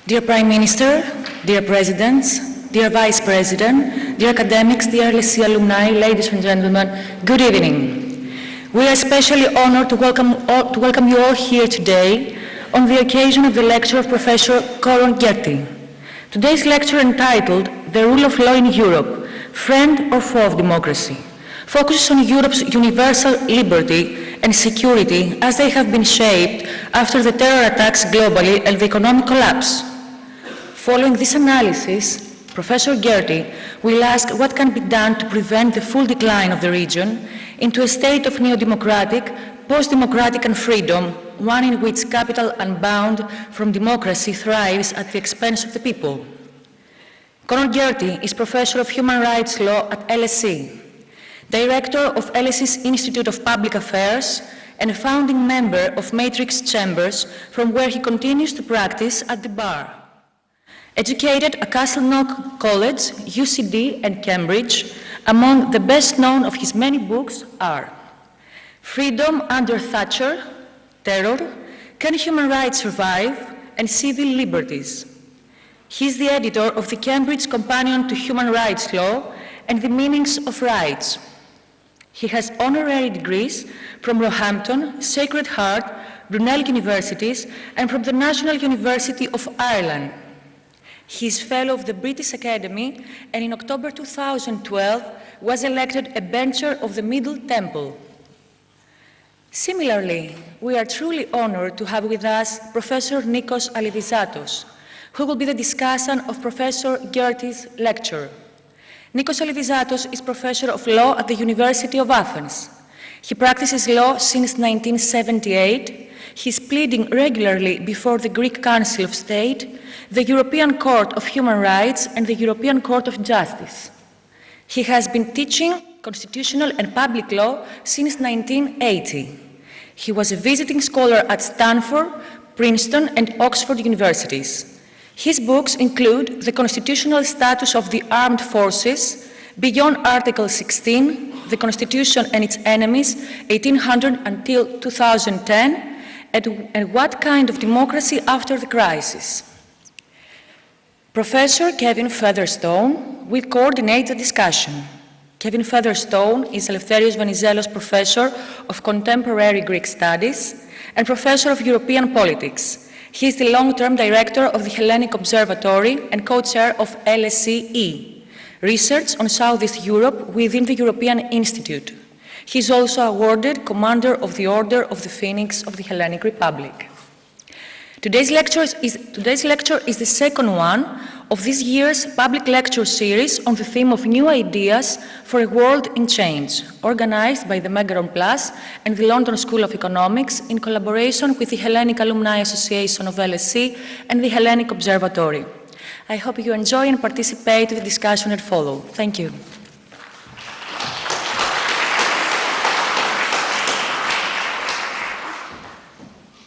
Dear Prime Minister, dear Presidents, dear Vice President, dear academics, dear LSE alumni, ladies and gentlemen, good evening. We are especially honored to welcome you all here today on the occasion of the lecture of Professor Conor Gearty. Today's lecture, entitled The Rule of Law in Europe, Friend or Foe of Democracy, focuses on Europe's universal liberty and security as they have been shaped after the terror attacks globally and the economic collapse. Following this analysis, Professor Gearty will ask what can be done to prevent the full decline of the region into a state of neo-democratic, post-democratic and freedom, one in which capital unbound from democracy thrives at the expense of the people. Conor Gearty is Professor of Human Rights Law at LSE, Director of LSE's Institute of Public Affairs, and a founding member of Matrix Chambers, from where he continues to practice at the bar. Educated at Castleknock College, UCD, and Cambridge, among the best known of his many books are Freedom Under Thatcher, Terror, Can Human Rights Survive, and Civil Liberties. He is the editor of the Cambridge Companion to Human Rights Law and the Meanings of Rights. He has honorary degrees from Roehampton, Sacred Heart, Brunel Universities, and from the National University of Ireland. He is Fellow of the British Academy, and in October 2012 was elected a bencher of the Middle Temple. Similarly, we are truly honored to have with us Professor Nikos Alivizatos, who will be the discussant of Professor Gearty's lecture. Nikos Alivizatos is Professor of Law at the University of Athens. He practices law since 1978. He is pleading regularly before the Greek Council of State, the European Court of Human Rights, and the European Court of Justice. He has been teaching constitutional and public law since 1980. He was a visiting scholar at Stanford, Princeton, and Oxford universities. His books include The Constitutional Status of the Armed Forces, Beyond Article 16, The Constitution and Its Enemies, 1800 until 2010, and What Kind of Democracy After the Crisis. Professor Kevin Featherstone will coordinate the discussion. Kevin Featherstone is Elευθέριος Venizelos Professor of Contemporary Greek Studies and Professor of European Politics. He is the long-term director of the Hellenic Observatory and co-chair of LSE, Research on Southeast Europe within the European Institute. He is also awarded Commander of the Order of the Phoenix of the Hellenic Republic. Today's lecture is the second one of this year's public lecture series on the theme of new ideas for a world in change, organized by the Megaron Plus and the London School of Economics in collaboration with the Hellenic Alumni Association of LSE and the Hellenic Observatory. I hope you enjoy and participate in the discussion that follows. Thank you.